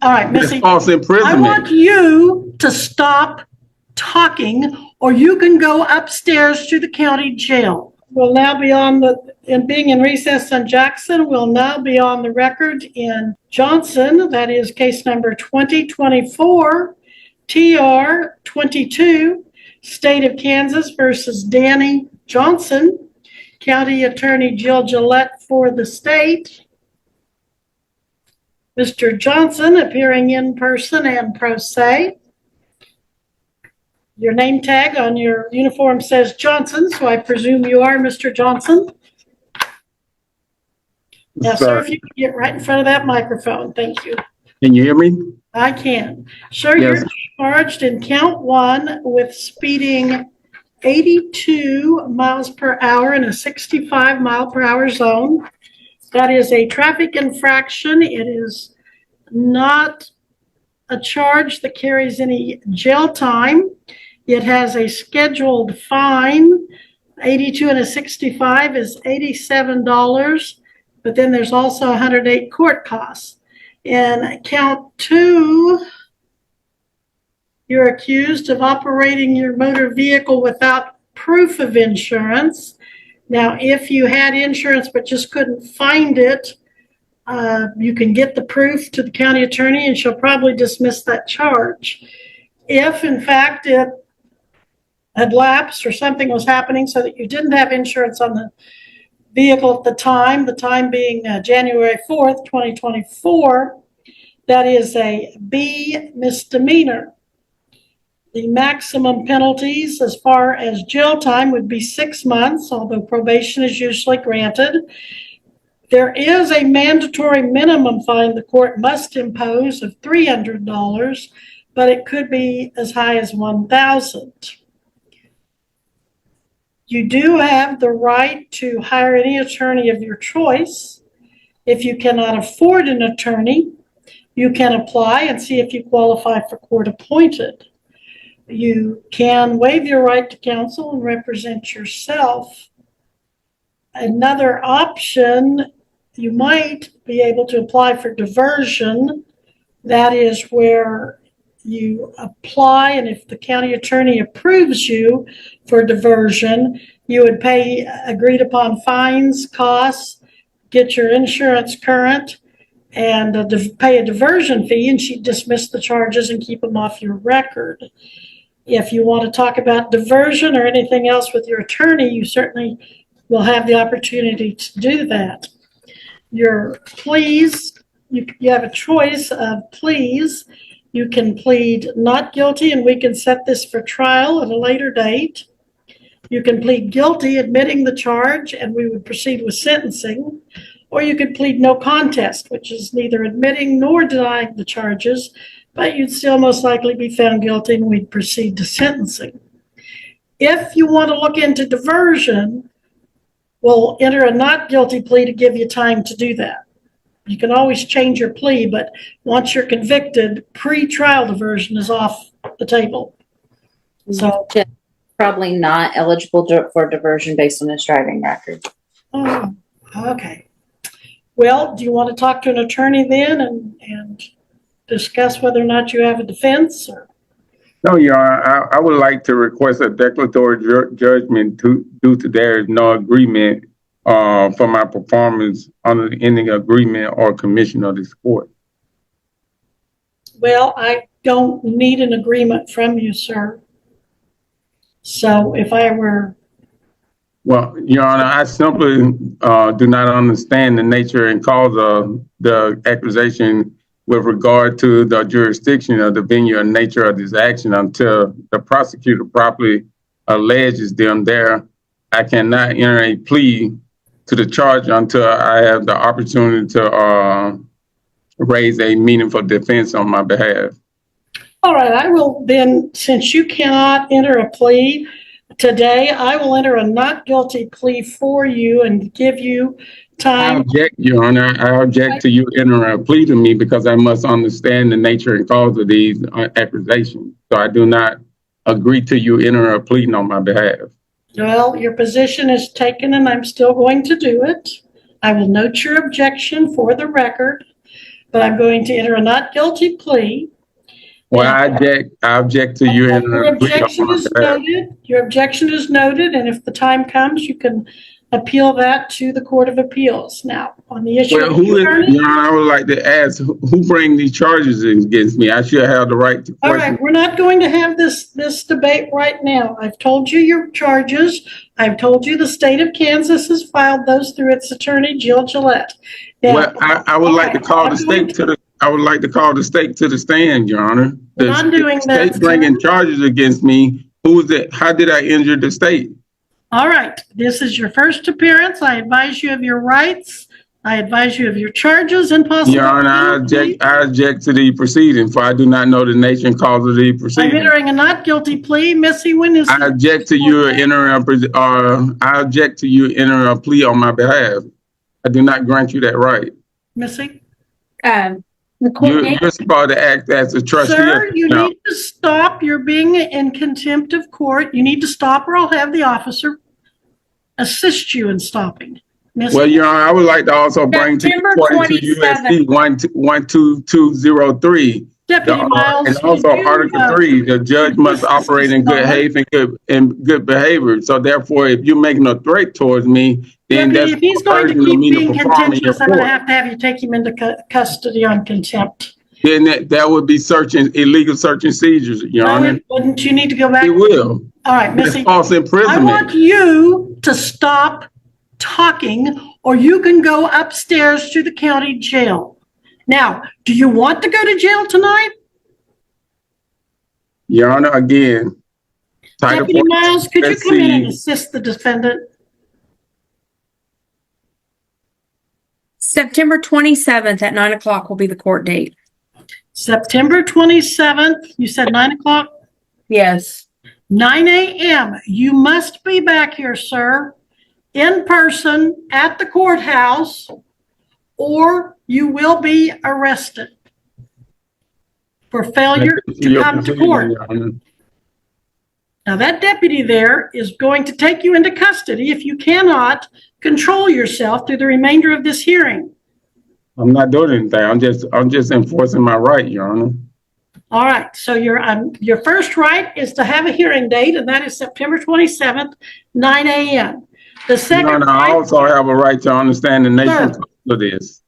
All right, Missy. False imprisonment. I want you to stop talking, or you can go upstairs to the county jail. We'll now be being in recess on Jackson, we'll now be on the record in Johnson. That is case number 2024 TR 22, State of Kansas versus Danny Johnson. County Attorney Jill Gillette for the state. Mr. Johnson appearing in person and pro se. Your name tag on your uniform says Johnson, so I presume you are Mr. Johnson. Now, sir, if you could get right in front of that microphone, thank you. Can you hear me? I can. Sir, yes. You're charged in count 1 with speeding 82 miles per hour in a 65 mile per hour zone. That is a traffic infraction. It is not a charge that carries any jail time. It has a scheduled fine. 82 and a 65 is $87, but then there's also 108 court costs. In count 2, you're accused of operating your motor vehicle without proof of insurance. Now, if you had insurance but just couldn't find it, you can get the proof to the county attorney and she'll probably dismiss that charge. If, in fact, it had lapsed or something was happening so that you didn't have insurance on the vehicle at the time being January 4th, 2024, that is a B misdemeanor. The maximum penalties as far as jail time would be 6 months, although probation is usually granted. There is a mandatory minimum fine the court must impose of $300, but it could be as high as $1,000. You do have the right to hire any attorney of your choice. If you cannot afford an attorney, you can apply and see if you qualify for court appointed. You can waive your right to counsel and represent yourself. Another option, you might be able to apply for diversion. That is where you apply, and if the county attorney approves you for diversion, you would pay agreed upon fines, costs, get your insurance current, and pay a diversion fee, and she'd dismiss the charges and keep them off your record. If you want to talk about diversion or anything else with your attorney, you certainly will have the opportunity to do that. Your pleas, you have a choice of pleas. You can plead not guilty, and we can set this for trial at a later date. You can plead guilty, admitting the charge, and we would proceed with sentencing. Or you could plead no contest, which is neither admitting nor denying the charges, but you'd still most likely be found guilty and we'd proceed to sentencing. If you want to look into diversion, we'll enter a not guilty plea to give you time to do that. You can always change your plea, but once you're convicted, pre-trial diversion is off the table. So probably not eligible for diversion based on his driving record. Oh, okay. Well, do you want to talk to an attorney then and discuss whether or not you have a defense? Or? No, Your Honor. I would like to request a declaratory judgment due to there is no agreement for my performance under any agreement or commission of this court. Well, I don't need an agreement from you, sir. So if I were... Well, Your Honor, I simply do not understand the nature and cause of the accusation with regard to the jurisdiction of the venue and nature of this action until the prosecutor properly alleges them there. I cannot enter a plea to the charge until I have the opportunity to raise a meaningful defense on my behalf. All right, I will then, since you cannot enter a plea today, I will enter a not guilty plea for you and give you time. I object, Your Honor. I object to you entering a plea to me because I must understand the nature and cause of these accusations. So I do not agree to you entering a plea on my behalf. Well, your position is taken and I'm still going to do it. I will note your objection for the record. but I'm going to enter a not guilty plea. Well, I object to you Your entering a plea objection on my is behalf. noted. Your objection is noted, and if the time comes, you can appeal that to the Court of Appeals. Now, on the issue Well, of who is, attorney, Your Honor, I would like to ask, who bring these charges against me? I should have the right to all question. right, we're not going to have this debate right now. I've told you your charges. I've told you the state of Kansas has filed those through its attorney, Jill Gillette. Now, Well, I would like to call the state to the, I would like to call the state to the stand, Your Honor. We're not doing that, State bringing charges against me. Who's it? How did I injure the state? all right, this is your first appearance. I advise you of your rights. I advise you of your charges and possible. Your Honor, I object to the proceeding, for I do not know the nature and cause of the I'm proceeding. entering a not guilty plea. Missy, when is? I object to you entering I object to you entering a plea on my behalf. I do not grant you that right. Missy? The court date, You're supposed to act as a trustee. Sir, you No. need to stop. You're being in contempt of court. You need to stop, or I'll have the officer assist you in stopping. Missy? Well, Your Honor, I would like to also bring to you September according to 27th. USC 12203. Deputy Miles. And also did you, Article 3, the judge must operate in good faith and good behavior. So therefore, if you're making a threat towards me, then Deputy, that's if he's going to urging keep me to being perform in your contentious, I'm going to court. have you take him into custody on contempt. Then that would be illegal search and seizures, Your Honor. Wouldn't you need to go back? It will. All right, It's Missy. false I imprisonment. want you to stop talking, or you can go upstairs to the county jail. Now, do you want to go to jail tonight? Your Honor, again, Title Deputy Miles, could you let's come in and see. assist the defendant? September 27th at 9 o'clock will be the court date. September 27th, you said 9 o'clock? Yes. 9 a.m. You must be back here, sir, in person at the courthouse, or you will be arrested for failure to Your come to proceeding, court. Your Honor. Now, that deputy there is going to take you into custody if you cannot control yourself through the remainder of this hearing. I'm not doing anything. I'm just enforcing my right, Your Honor. All right, so your first right is to have a hearing date, and that is September 27th, 9 a.m. The Your second Honor, I right, also have a right to understand the nature Sir. of this.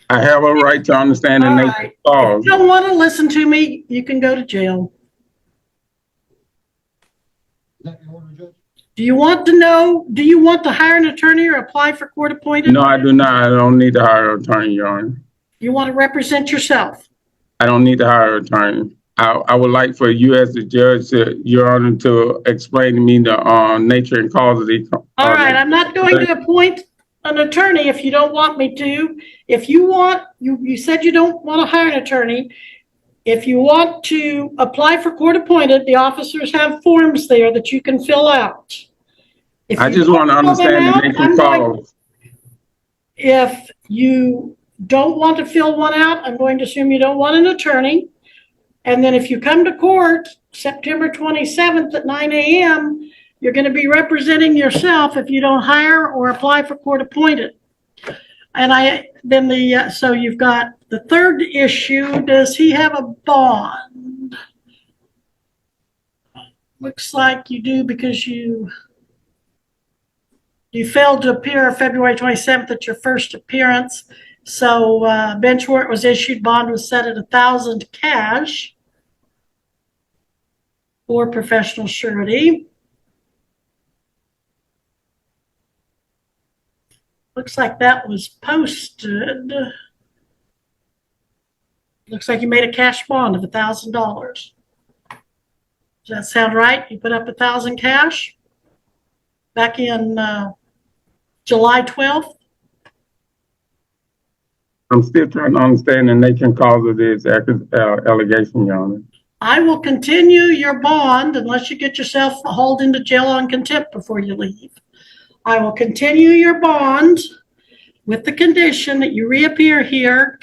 I have a right to understand the All nature right. of the cause. if you don't want to listen to me, you can go to jail. Do you want to hire an attorney or apply for court appointed? No, I do not. I don't need to hire an attorney, Your Honor. You want to represent yourself? I don't need to hire an attorney. I would like for you as the judge, Your Honor, to explain to me the nature and cause of the. All right, I'm not going to appoint an attorney if you don't want me to. If you want, you said you don't want to hire an attorney. If you want to apply for court appointed, the officers have forms there that you can fill out. If I you just don't want to fill them understand the out, nature I'm and going- cause. If you don't want to fill one out, I'm going to assume you don't want an attorney. And then if you come to court September 27th at 9 a.m., you're going to be representing yourself if you don't hire or apply for court appointed. And so you've got the third issue. Does he have a bond? Looks like you do, because you failed to appear February 27th at your first appearance. So bench warrant was issued, bond was set at $1,000 cash for professional surety. Looks like that was posted. Looks like you made a cash bond of $1,000. Does that sound right? You put up $1,000 cash back in July 12th? I'm still trying to understand the nature and cause of this allegation, Your Honor. I will continue your bond unless you get yourself hauled into jail on contempt before you leave. I will continue your bond with the condition that you reappear here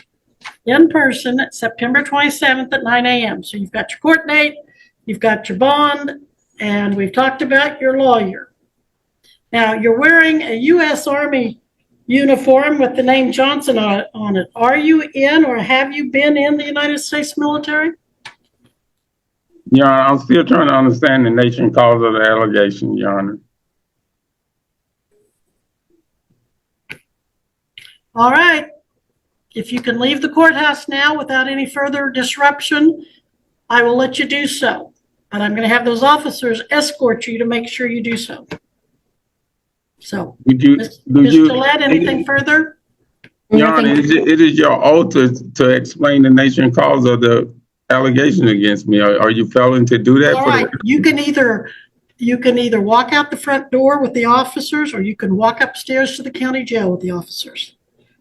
in person at September 27th at 9 a.m. So you've got your court date, you've got your bond, and we've talked about your lawyer. Now, you're wearing a U.S. Army uniform with the name Johnson on it. Are you in or have you been in the United States military? Your Honor, I'm still trying to understand the nature and cause of the allegation, Your Honor. All right. If you can leave the courthouse now without any further disruption, I will let you do so. But I'm going to have those officers escort you to make sure you do so. So, Ms. Gillette, anything further? Your Honor, it is your oath to explain the nature and cause of the allegation against me. Are you failing to do that? All right. You can either walk out the front door with the officers, or you can walk upstairs to the county jail with the officers.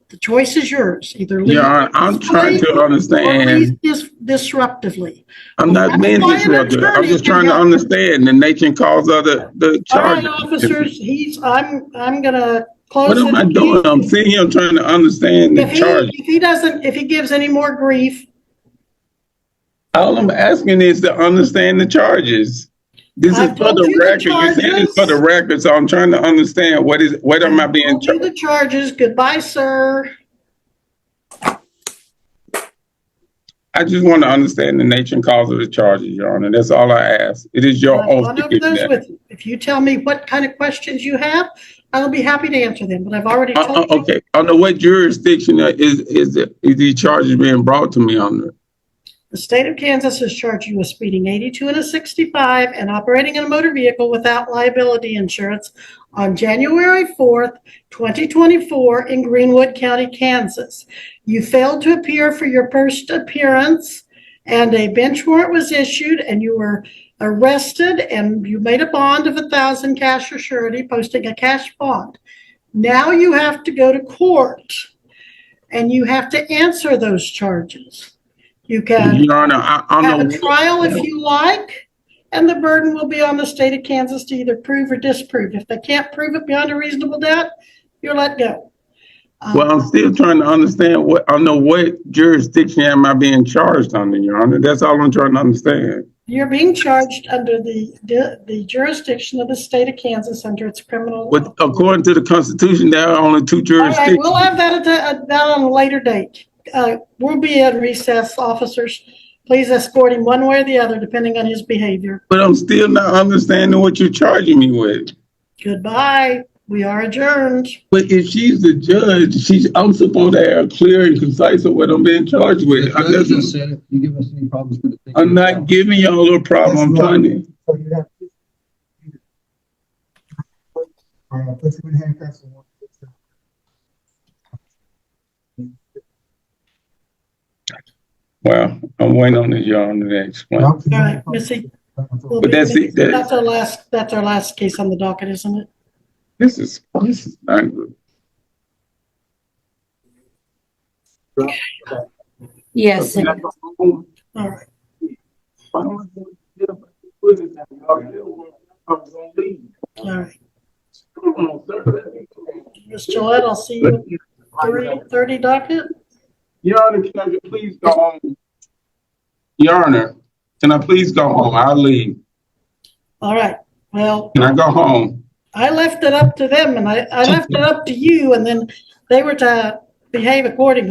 The choice is yours. Either leave. Your Honor, I'm trying to understand. Or leave disruptively. I'm not being disruptive. I'm just trying to understand the nature and cause of the charge. All right, officers. I'm gonna close. What am I doing? I'm sitting here trying to understand the charge. If he gives any more grief. All I'm asking is to understand the charges. This is for the record. You said it's for the record, so I'm trying to understand what am I being charged? The charges. Goodbye, sir. I just want to understand the nature and cause of the charges, Your Honor. That's all I ask. It is your oath to give that. With you. If you tell me what kind of questions you have, I'll be happy to answer them. But I've already told you. Okay. Under what jurisdiction is these charges being brought to me under? The state of Kansas has charged you with speeding 82 and a 65 and operating in a motor vehicle without liability insurance on January 4th, 2024 in Greenwood County, Kansas. You failed to appear for your first appearance, and a bench warrant was issued, and you were arrested, and you made a bond of $1,000 cash or surety, posting a cash bond. Now you have to go to court, and you have to answer those charges. You can Your Honor, have a trial if you like, and the burden will be on the state of Kansas to either prove or disprove. If they can't prove it beyond a reasonable doubt, you're let go. Well, I'm still trying to understand under what jurisdiction am I being charged under, Your Honor? That's all I'm trying to understand. You're being charged under the jurisdiction of the state of Kansas under its criminal. But according to the Constitution, there are only two jurisdictions. All right, we'll have that on a later date. We'll be at recess, officers. Please escort him one way or the other, depending on his behavior. But I'm still not understanding what you're charging me with. Goodbye. We are adjourned. But if she's the judge, I'm supposed to have clear and concise of what I'm being charged with. You give us any problems with it? I'm not giving y'all a problem. I'm trying to. So you have to put you in handcuffs and Well, I'm waiting on the Your Honor to explain. All right, Missy. But that's it. That's our last case on the docket, isn't it? This is not good. Yes. All right. All right. Ms. Gillette, I'll see you at 3:30 docket. Your Honor, can I please go home? Your Honor, can I please go home? I'll leave. All right. Well, Can I go home? I left it up to them, and I left it up to you, and then they were to behave accordingly.